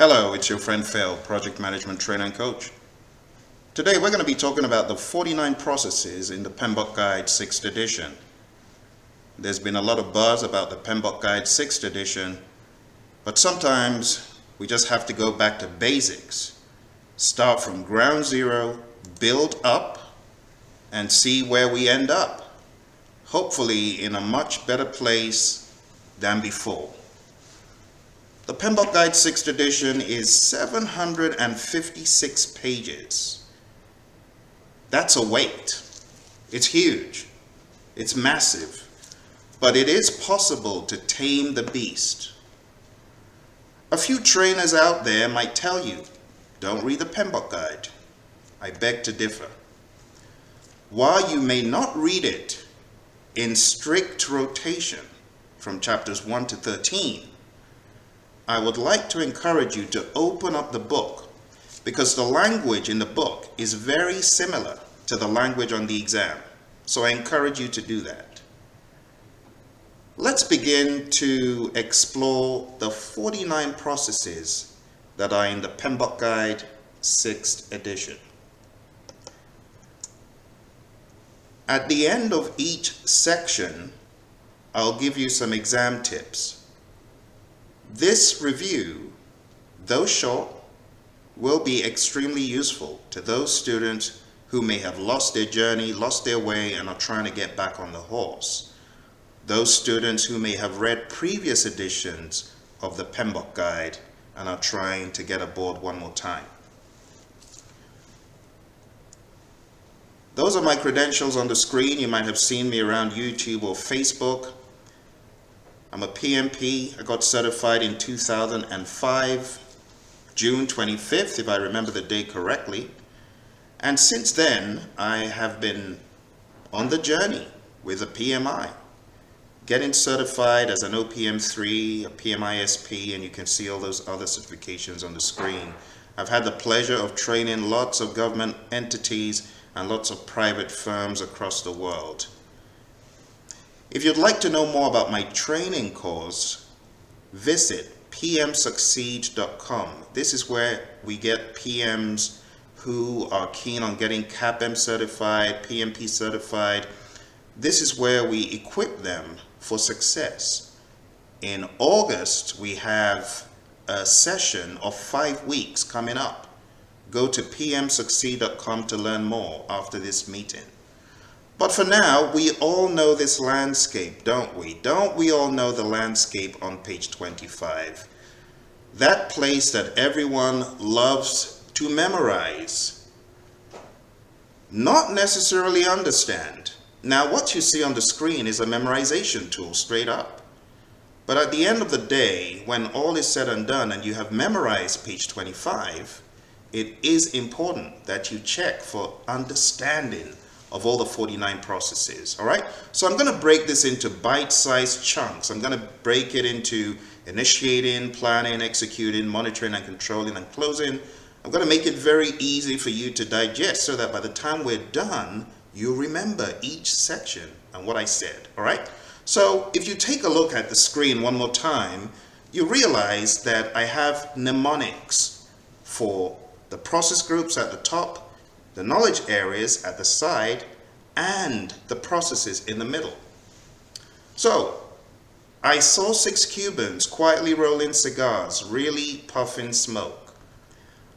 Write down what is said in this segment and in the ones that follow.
Hello, it's your friend Phil, Project Management Trainer and Coach. Today we're going to be talking about the 49 processes in the PMBOK Guide 6th edition. There's been a lot of buzz about the PMBOK Guide 6th edition, but sometimes we just have to go back to basics, start from ground zero, build up, and see where we end up, hopefully in a much better place than before. The PMBOK Guide 6th edition is 756 pages. That's a weight. It's huge. It's massive. But it is possible to tame the beast. A few trainers out there might tell you, don't read the PMBOK Guide. I beg to differ. While you may not read it in strict rotation from chapters 1 to 13, I would like to encourage you to open up the book because the language in the book is very similar to the language on the exam. So I encourage you to do that. Let's begin to explore the 49 processes that are in the PMBOK Guide 6th edition. At the end of each section, I'll give you some exam tips. This review, though short, will be extremely useful to those students who may have lost their journey, lost their way, and are trying to get back on the horse. Those students who may have read previous editions of the PMBOK Guide and are trying to get aboard one more time. Those are my credentials on the screen. You might have seen me around YouTube or Facebook. I'm a PMP. I got certified in 2005, June 25th, if I remember the date correctly. And since then, I have been on the journey with a PMI, getting certified as an OPM3, a PMISP, and you can see all those other certifications on the screen. I've had the pleasure of training lots of government entities and lots of private firms across the world. If you'd like to know more about my training course, visit pmsucceed.com. This is where we get PMs who are keen on getting CAPM certified, PMP certified. This is where we equip them for success. In August, we have a session of 5 weeks coming up. Go to pmsucceed.com to learn more after this meeting. But for now, we all know this landscape, don't we? Don't we all know the landscape on page 25? That place that everyone loves to memorize, not necessarily understand. Now, what you see on the screen is a memorization tool, straight up. But at the end of the day, when all is said and done and you have memorized page 25, it is important that you check for understanding of all the 49 processes, all right? So I'm gonna break this into bite-sized chunks. I'm gonna break it into initiating, planning, executing, monitoring and controlling and closing. I'm gonna make it very easy for you to digest so that by the time we're done, you remember each section and what I said, all right? So if you take a look at the screen one more time, you realize that I have mnemonics for the process groups at the top, the knowledge areas at the side, and the processes in the middle. So, I saw 6 Cubans quietly rolling cigars, really puffing smoke.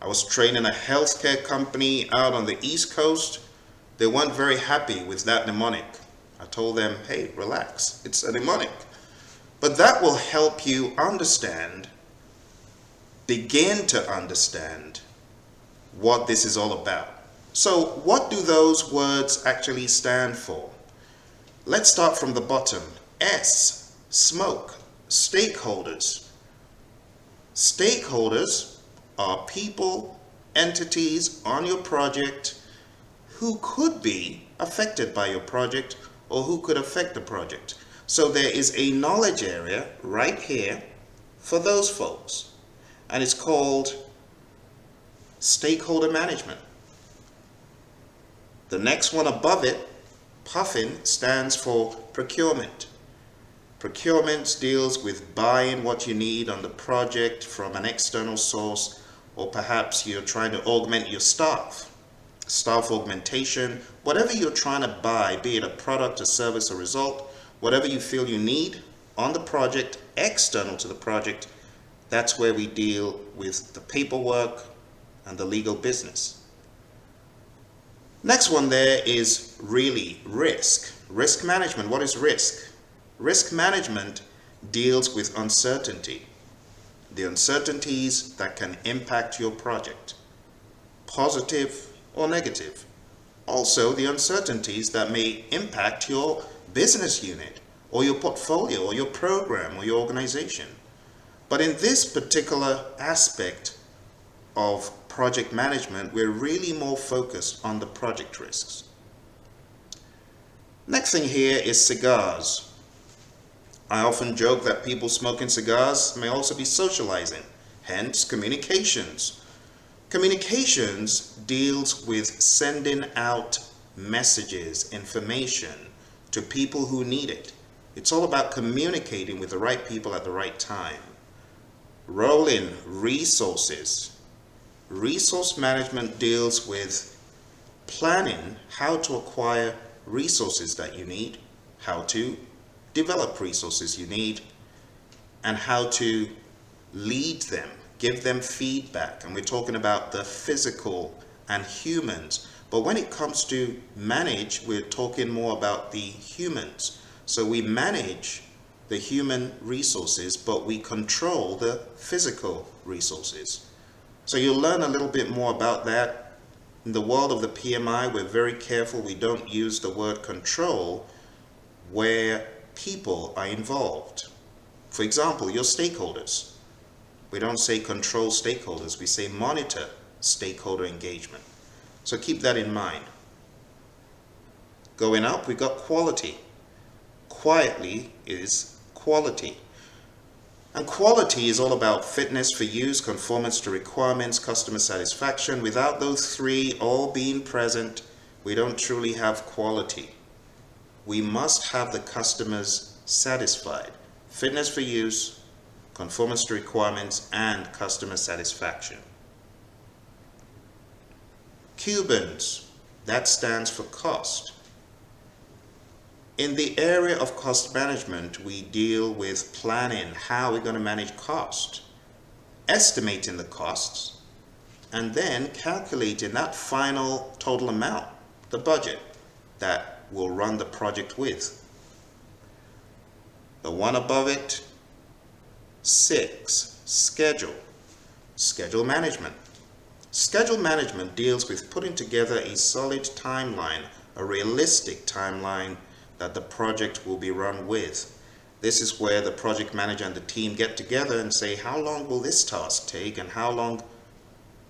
I was training a healthcare company out on the East Coast. They weren't very happy with that mnemonic. I told them, hey, relax, it's a mnemonic. But that will help you understand, begin to understand what this is all about. So what do those words actually stand for? Let's start from the bottom. S, smoke, stakeholders. Stakeholders are people, entities on your project who could be affected by your project or who could affect the project. So there is a knowledge area right here for those folks, and it's called stakeholder management. The next one above it, puffing, stands for procurement. Procurement deals with buying what you need on the project from an external source, or perhaps you're trying to augment your staff augmentation, whatever you're trying to buy, be it a product, a service, a result, whatever you feel you need on the project, external to the project, that's where we deal with the paperwork and the legal business. Next one there is really risk. Risk management. What is risk? Risk management deals with uncertainty. The uncertainties that can impact your project, positive or negative. Also, the uncertainties that may impact your business unit or your portfolio or your program or your organization. But in this particular aspect of project management, we're really more focused on the project risks. Next thing here is cigars. I often joke that people smoking cigars may also be socializing, hence communications. Communications deals with sending out messages, information to people who need it. It's all about communicating with the right people at the right time. Roll in resources. Resource management deals with planning how to acquire resources that you need, how to develop resources you need, and how to lead them, give them feedback. And we're talking about the physical and humans. But when it comes to manage, we're talking more about the humans. So we manage the human resources, but we control the physical resources. So you'll learn a little bit more about that. In the world of the PMI, we're very careful we don't use the word control where people are involved. For example, your stakeholders. We don't say control stakeholders, we say monitor stakeholder engagement. So keep that in mind. Going up, we got quality. Quietly is quality. And quality is all about fitness for use, conformance to requirements, customer satisfaction. Without those three all being present, we don't truly have quality. We must have the customers satisfied. Fitness for use, conformance to requirements, and customer satisfaction. Cubans, that stands for cost. In the area of cost management, we deal with planning, how we're going to manage cost, estimating the costs, and then calculating that final total amount, the budget that we'll run the project with. The one above it, 6, schedule. Schedule management. Schedule management deals with putting together a solid timeline, a realistic timeline that the project will be run with. This is where the project manager and the team get together and say, how long will this task take and how long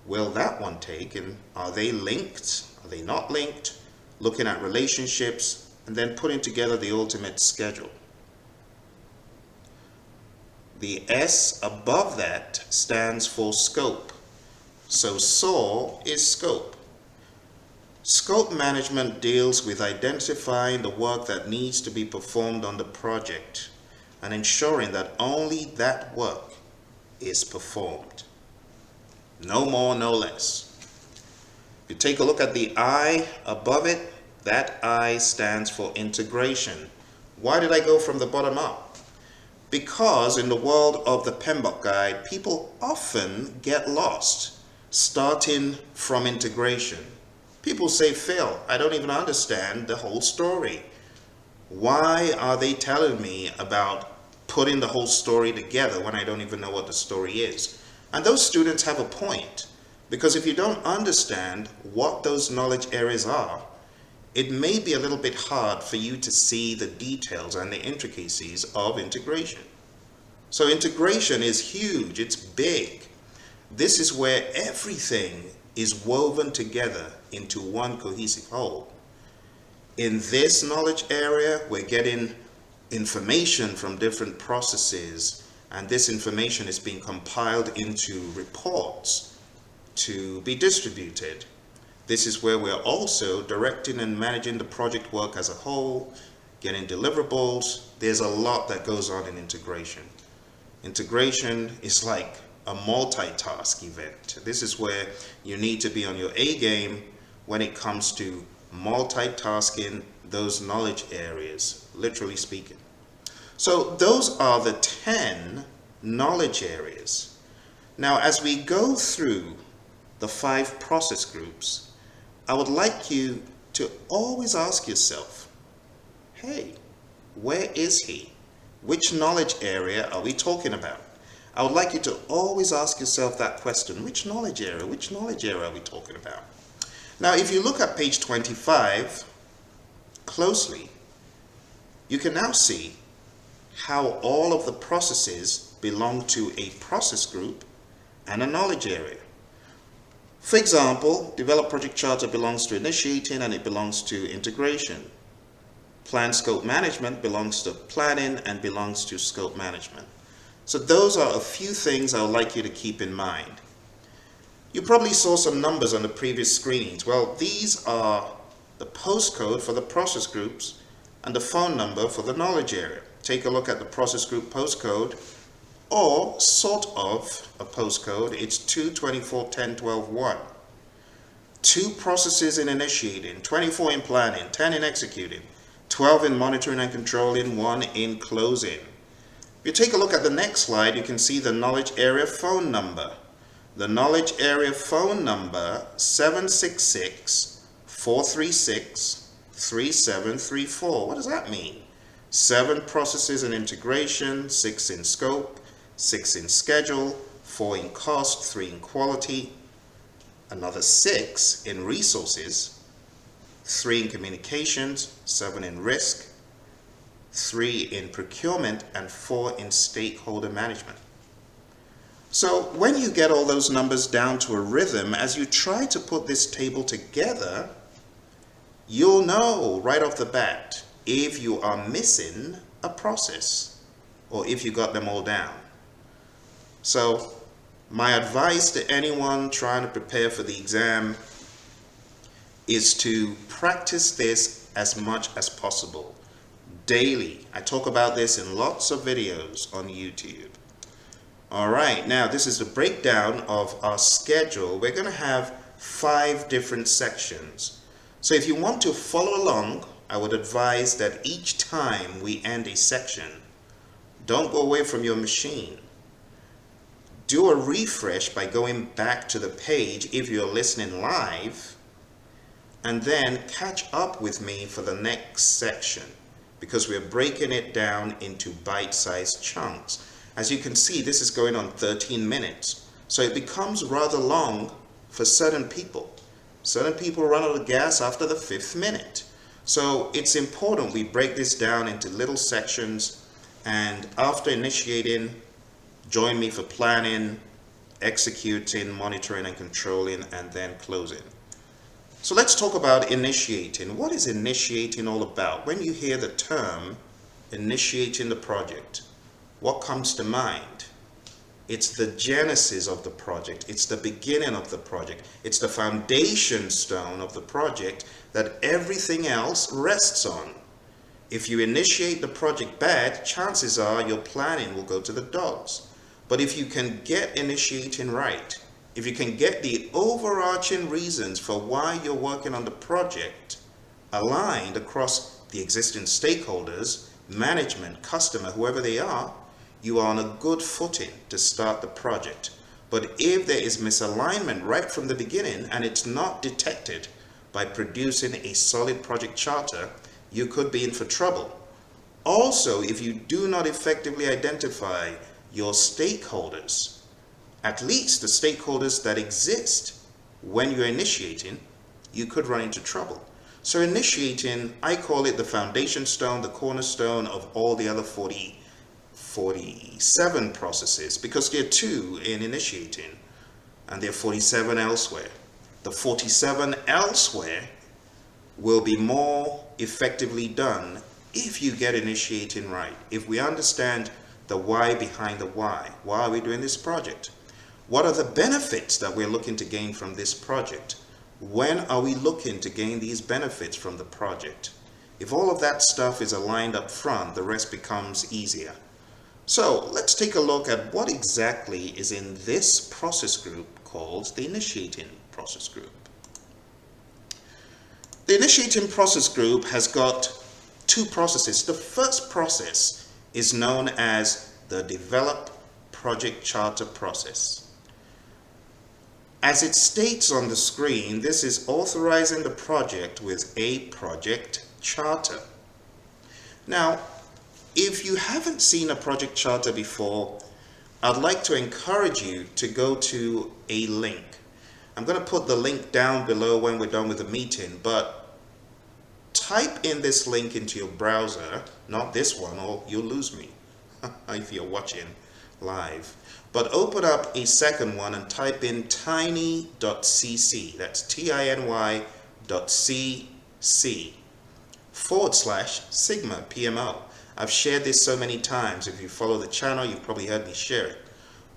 will that one take, and are they linked, are they not linked? Looking at relationships and then putting together the ultimate schedule. The S above that stands for scope. So SAW is scope. Scope management deals with identifying the work that needs to be performed on the project and ensuring that only that work is performed. No more, no less. If you take a look at the I above it, that I stands for integration. Why did I go from the bottom up? Because in the world of the PMBOK guide, people often get lost starting from integration. People say, Phil, I don't even understand the whole story. Why are they telling me about putting the whole story together when I don't even know what the story is? And those students have a point, because if you don't understand what those knowledge areas are, it may be a little bit hard for you to see the details and the intricacies of integration. So integration is huge, it's big. This is where everything is woven together into one cohesive whole. In this knowledge area, we're getting information from different processes, and this information is being compiled into reports to be distributed. This is where we're also directing and managing the project work as a whole, getting deliverables. There's a lot that goes on in integration. Integration is like a multitask event. This is where you need to be on your A game when it comes to multitasking those knowledge areas, literally speaking. So those are the 10 knowledge areas. Now, as we go through the 5 process groups, I would like you to always ask yourself, hey, where is he? Which knowledge area are we talking about? I would like you to always ask yourself that question. Which knowledge area are we talking about? Now, if you look at page 25 closely, you can now see how all of the processes belong to a process group and a knowledge area. For example, develop project charter belongs to initiating and it belongs to integration. Plan scope management belongs to planning and belongs to scope management. So those are a few things I would like you to keep in mind. You probably saw some numbers on the previous screenings. Well, these are the postcode for the process groups and the phone number for the knowledge area. Take a look at the process group postcode, or sort of a postcode. It's 224.10.12.1. 2 processes in initiating, 24 in planning, 10 in executing, 12 in monitoring and controlling, 1 in closing. If you take a look at the next slide, you can see the knowledge area phone number. The knowledge area phone number 766-436-3734. What does that mean? 7 processes in integration, 6 in scope, 6 in schedule, 4 in cost, 3 in quality, another 6 in resources, 3 in communications, 7 in risk, 3 in procurement, and 4 in stakeholder management. So when you get all those numbers down to a rhythm, as you try to put this table together, you'll know right off the bat if you are missing a process or if you got them all down. So my advice to anyone trying to prepare for the exam is to practice this as much as possible daily. I talk about this in lots of videos on YouTube. All right, now this is the breakdown of our schedule. We're going to have 5 different sections. So if you want to follow along, I would advise that each time we end a section, don't go away from your machine. Do a refresh by going back to the page if you're listening live, and then catch up with me for the next section, because we're breaking it down into bite-sized chunks. As you can see, this is going on 13 minutes. So it becomes rather long for certain people. Certain people run out of gas after the 5th minute. So it's important we break this down into little sections, and after initiating, join me for planning, executing, monitoring and controlling, and then closing. So let's talk about initiating. What is initiating all about? When you hear the term initiating the project, what comes to mind? It's the genesis of the project. It's the beginning of the project. It's the foundation stone of the project that everything else rests on. If you initiate the project bad, chances are your planning will go to the dogs. But if you can get initiating right, if you can get the overarching reasons for why you're working on the project aligned across the existing stakeholders, management, customer, whoever they are, you are on a good footing to start the project. But if there is misalignment right from the beginning and it's not detected by producing a solid project charter, you could be in for trouble. Also, if you do not effectively identify your stakeholders, at least the stakeholders that exist when you're initiating, you could run into trouble. So initiating, I call it the foundation stone, the cornerstone of all the other 47 processes, because there are 2 in initiating and there are 47 elsewhere. The 47 elsewhere will be more effectively done if you get initiating right. If we understand the why behind the why. Why are we doing this project? What are the benefits that we're looking to gain from this project? When are we looking to gain these benefits from the project? If all of that stuff is aligned up front, the rest becomes easier. So let's take a look at what exactly is in this process group called the initiating process group. The initiating process group has got two processes. The first process is known as the develop project charter process. As it states on the screen, this is authorizing the project with a project charter. Now, if you haven't seen a project charter before, I'd like to encourage you to go to a link. I'm going to put the link down below when we're done with the meeting, but type in this link into your browser, not this one, or you'll lose me if you're watching live. But open up a second one and type in tiny.cc, that's tiny.cc/Sigma PMO. I've shared this so many times. If you follow the channel, you've probably heard me share it.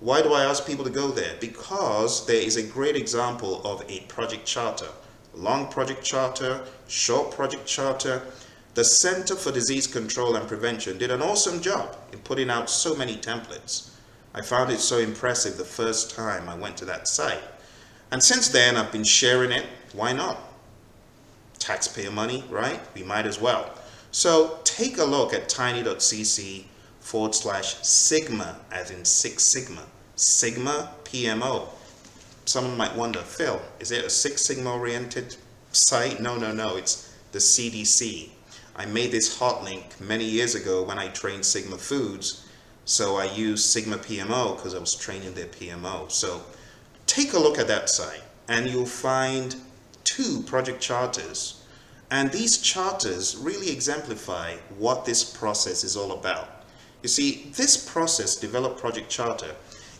Why do I ask people to go there? Because there is a great example of a project charter. Long project charter, short project charter. The Center for Disease Control and Prevention did an awesome job in putting out so many templates. I found it so impressive the first time I went to that site. And since then, I've been sharing it. Why not? Taxpayer money, right? We might as well. So take a look at tiny.cc/Sigma, as in Six Sigma, Sigma PMO. Someone might wonder, Phil, is it a Six Sigma oriented site? No, it's the CDC. I made this hot link many years ago when I trained Sigma Foods. So I used Sigma PMO because I was training their PMO. So take a look at that site and you'll find two project charters. And these charters really exemplify what this process is all about. You see, this process, Develop Project Charter,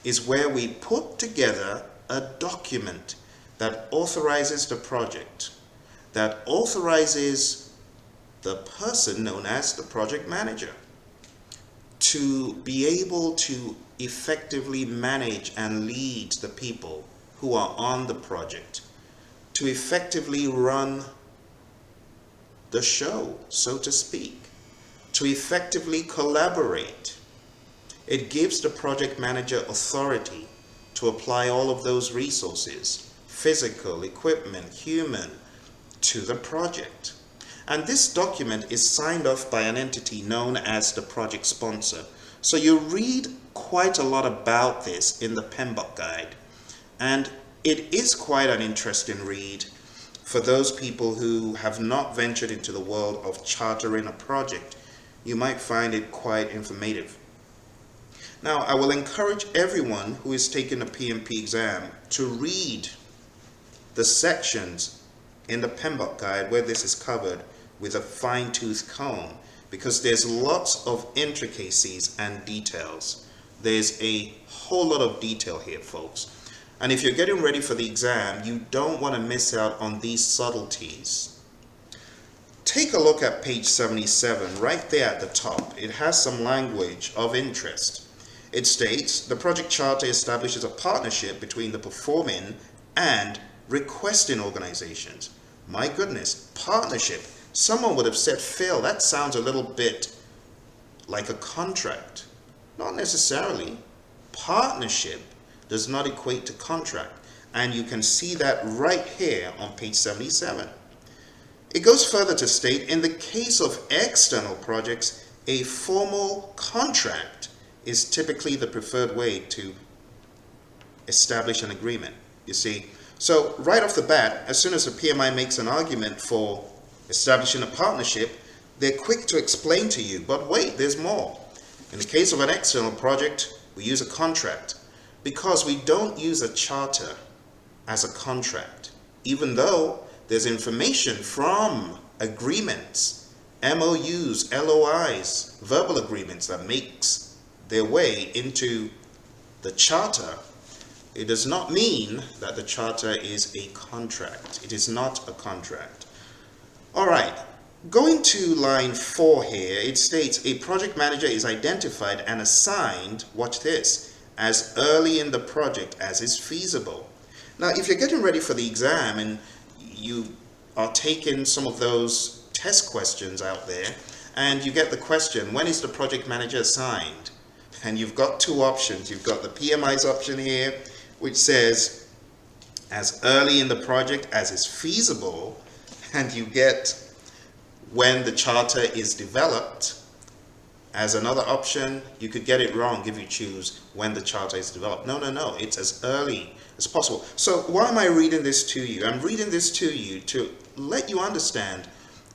is where we put together a document that authorizes the project, that authorizes the person known as the project manager to be able to effectively manage and lead the people who are on the project, to effectively run the show, so to speak, to effectively collaborate. It gives the project manager authority to apply all of those resources, physical, equipment, human, to the project. And this document is signed off by an entity known as the project sponsor. So you read quite a lot about this in the PMBOK guide. And it is quite an interesting read for those people who have not ventured into the world of chartering a project. You might find it quite informative. Now, I will encourage everyone who is taking a PMP exam to read the sections in the PMBOK guide where this is covered with a fine-tooth comb, because there's lots of intricacies and details. There's a whole lot of detail here, folks. And if you're getting ready for the exam, you don't want to miss out on these subtleties. Take a look at page 77, right there at the top. It has some language of interest. It states, the project charter establishes a partnership between the performing and requesting organizations. My goodness, partnership. Someone would have said, Phil, that sounds a little bit like a contract. Not necessarily. Partnership does not equate to contract. And you can see that right here on page 77. It goes further to state, in the case of external projects, a formal contract is typically the preferred way to establish an agreement, you see. So right off the bat, as soon as a PMI makes an argument for establishing a partnership, they're quick to explain to you, but wait, there's more. In the case of an external project, we use a contract because we don't use a charter as a contract, even though there's information from agreements, MOUs, LOIs, verbal agreements that makes their way into the charter. It does not mean that the charter is a contract. It is not a contract. All right, going to line 4 here, it states a project manager is identified and assigned, watch this, as early in the project as is feasible. Now, if you're getting ready for the exam and you are taking some of those test questions out there, and you get the question, when is the project manager assigned? And you've got two options. You've got the PMI's option here, which says as early in the project as is feasible, and you get when the charter is developed. As another option, you could get it wrong if you choose when the charter is developed. No, it's as early as possible. So why am I reading this to you? I'm reading this to you to let you understand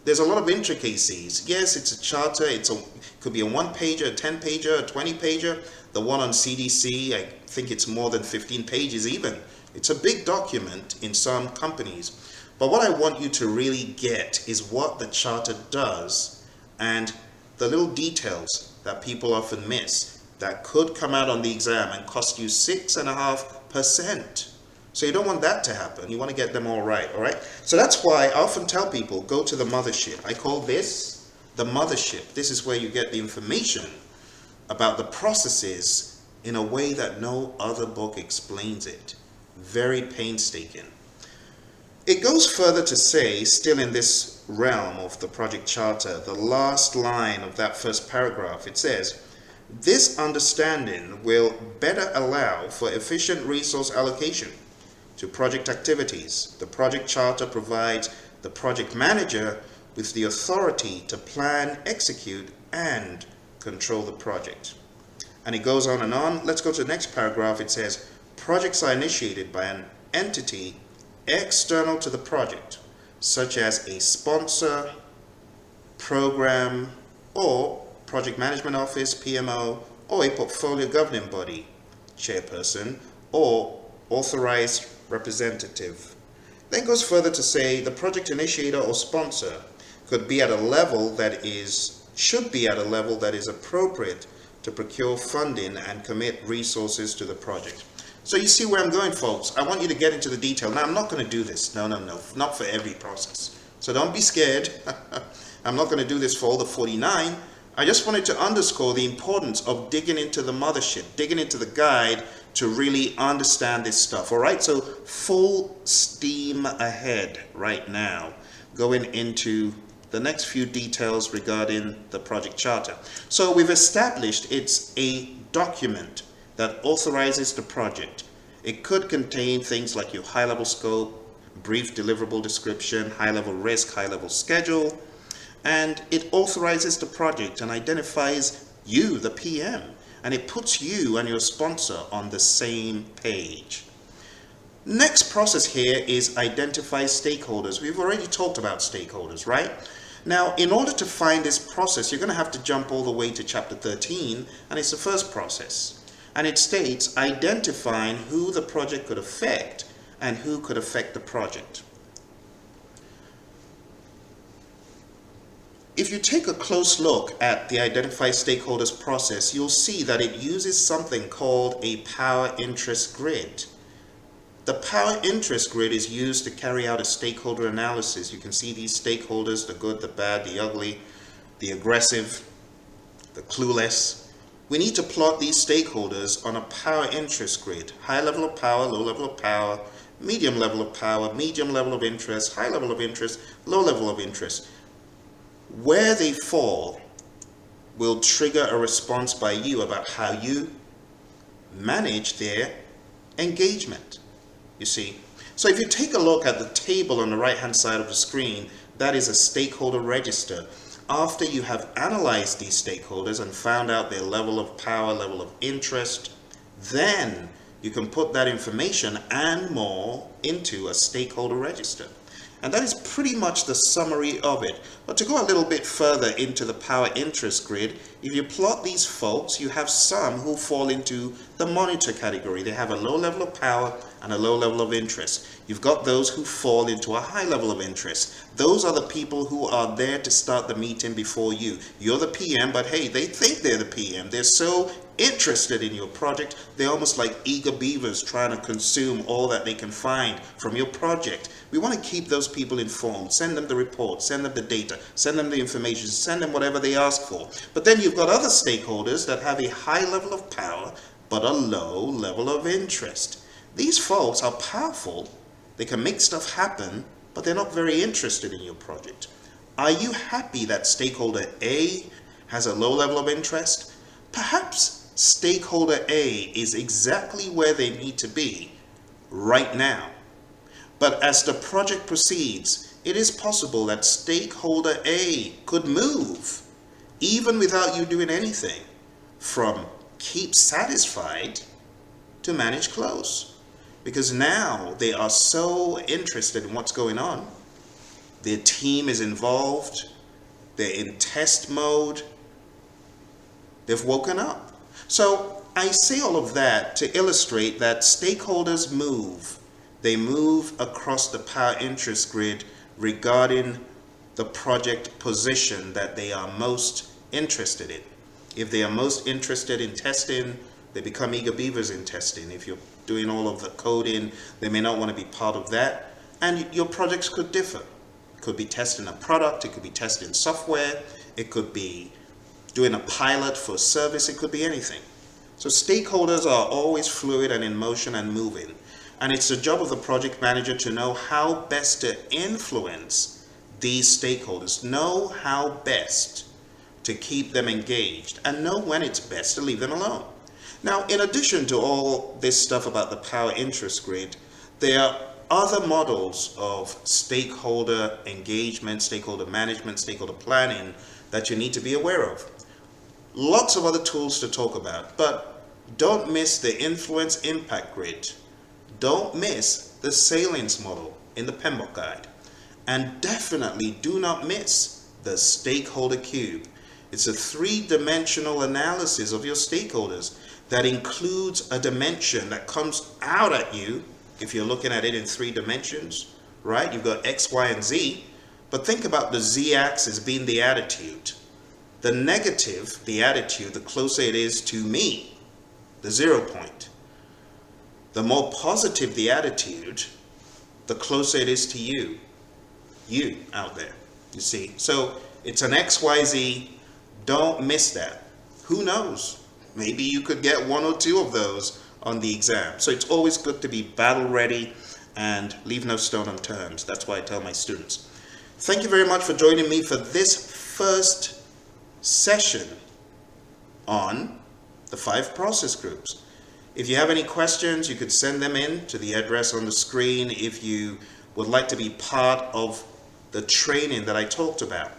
there's a lot of intricacies. Yes, it's a charter. It could be a 1-pager, a 10-pager, a 20-pager. The one on CDC, I think it's more than 15 pages even. It's a big document in some companies. But what I want you to really get is what the charter does and the little details that people often miss that could come out on the exam and cost you 6.5%. So you don't want that to happen. You want to get them all right? So that's why I often tell people, go to the mothership. I call this the mothership. This is where you get the information about the processes in a way that no other book explains it. Very painstaking. It goes further to say, still in this realm of the project charter, the last line of that first paragraph, it says, this understanding will better allow for efficient resource allocation to project activities. The project charter provides the project manager with the authority to plan, execute, and control the project. And it goes on and on. Let's go to the next paragraph. It says, projects are initiated by an entity external to the project, such as a sponsor, program, or project management office, PMO, or a portfolio governing body, chairperson, or authorized representative. Then goes further to say the project initiator or sponsor could be at a level that should be at a level that is appropriate to procure funding and commit resources to the project. So you see where I'm going, folks. I want you to get into the detail. Now, I'm not going to do this. No, not for every process. So don't be scared. I'm not going to do this for all the 49. I just wanted to underscore the importance of digging into the mothership, digging into the guide to really understand this stuff. All right, so full steam ahead right now, going into the next few details regarding the project charter. So we've established it's a document that authorizes the project. It could contain things like your high-level scope, brief deliverable description, high-level risk, high-level schedule, and it authorizes the project and identifies you, the PM, and it puts you and your sponsor on the same page. Next process here is identify stakeholders. We've already talked about stakeholders, right? Now, in order to find this process, you're going to have to jump all the way to chapter 13, and it's the first process. And it states identifying who the project could affect and who could affect the project. If you take a close look at the identify stakeholders process, you'll see that it uses something called a power interest grid. The power interest grid is used to carry out a stakeholder analysis. You can see these stakeholders, the good, the bad, the ugly, the aggressive, the clueless. We need to plot these stakeholders on a power interest grid. High level of power, low level of power, medium level of power, medium level of interest, high level of interest, low level of interest. Where they fall will trigger a response by you about how you manage their engagement. You see? So if you take a look at the table on the right-hand side of the screen, that is a stakeholder register. After you have analyzed these stakeholders and found out their level of power, level of interest, then you can put that information and more into a stakeholder register. And that is pretty much the summary of it. But to go a little bit further into the power interest grid, if you plot these folks, you have some who fall into the monitor category. They have a low level of power and a low level of interest. You've got those who fall into a high level of interest. Those are the people who are there to start the meeting before you. You're the PM, but hey, they think they're the PM. They're so interested in your project, they're almost like eager beavers trying to consume all that they can find from your project. We want to keep those people informed, send them the report, send them the data, send them the information, send them whatever they ask for. But then you've got other stakeholders that have a high level of power, but a low level of interest. These folks are powerful, they can make stuff happen, but they're not very interested in your project. Are you happy that stakeholder A has a low level of interest? Perhaps stakeholder A is exactly where they need to be right now. But as the project proceeds, it is possible that stakeholder A could move, even without you doing anything, from keep satisfied to manage close. Because now they are so interested in what's going on. Their team is involved. They're in test mode. They've woken up. So I say all of that to illustrate that stakeholders move. They move across the power interest grid regarding the project position that they are most interested in. If they are most interested in testing, they become eager beavers in testing. If you're doing all of the coding, they may not want to be part of that. And your projects could differ. It could be testing a product, it could be testing software, it could be doing a pilot for service, it could be anything. So stakeholders are always fluid and in motion and moving. And it's the job of the project manager to know how best to influence these stakeholders, know how best to keep them engaged, and know when it's best to leave them alone. Now, in addition to all this stuff about the power interest grid, there are other models of stakeholder engagement, stakeholder management, stakeholder planning that you need to be aware of. Lots of other tools to talk about, but don't miss the influence impact grid. Don't miss the salience model in the PMBOK guide. And definitely do not miss the stakeholder cube. It's a three-dimensional analysis of your stakeholders that includes a dimension that comes out at you if you're looking at it in 3 dimensions, right? You've got X, Y, and Z, but think about the Z-axis being the attitude. The negative, the attitude, the closer it is to me, the 0 point. The more positive the attitude, the closer it is to you out there, you see. So it's an XYZ, don't miss that. Who knows? Maybe you could get 1 or 2 of those on the exam. So it's always good to be battle ready and leave no stone unturned. That's why I tell my students. Thank you very much for joining me for this first session on the 5 process groups. If you have any questions, you could send them in to the address on the screen. If you would like to be part of the training that I talked about,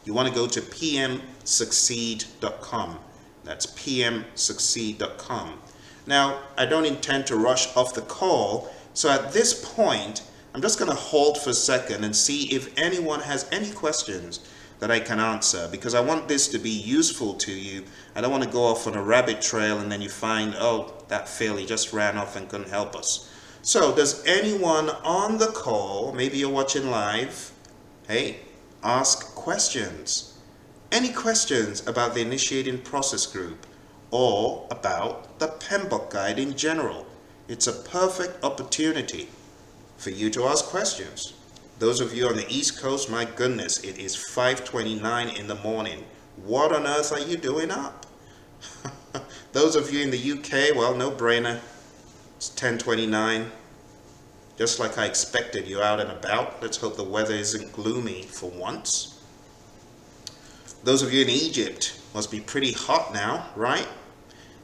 you want to go to pmsucceed.com. That's pmsucceed.com. Now, I don't intend to rush off the call, so at this point, I'm just going to hold for a second and see if anyone has any questions that I can answer, because I want this to be useful to you. I don't want to go off on a rabbit trail and then you find, oh, that failed, he just ran off and couldn't help us. So does anyone on the call, maybe you're watching live, hey, ask questions. Any questions about the initiating process group or about the PMBOK guide in general? It's a perfect opportunity for you to ask questions. Those of you on the East Coast, my goodness, it is 5:29 in the morning. What on earth are you doing up? Those of you in the UK, well, no brainer. It's 10:29. Just like I expected, you're out and about. Let's hope the weather isn't gloomy for once. Those of you in Egypt must be pretty hot now, right?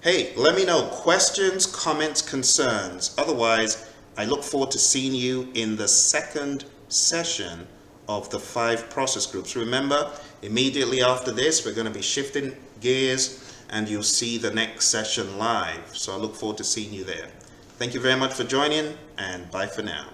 Hey, let me know questions, comments, concerns. Otherwise, I look forward to seeing you in the second session of the 5 process groups. Remember, immediately after this, we're going to be shifting gears and you'll see the next session live. So I look forward to seeing you there. Thank you very much for joining, and bye for now.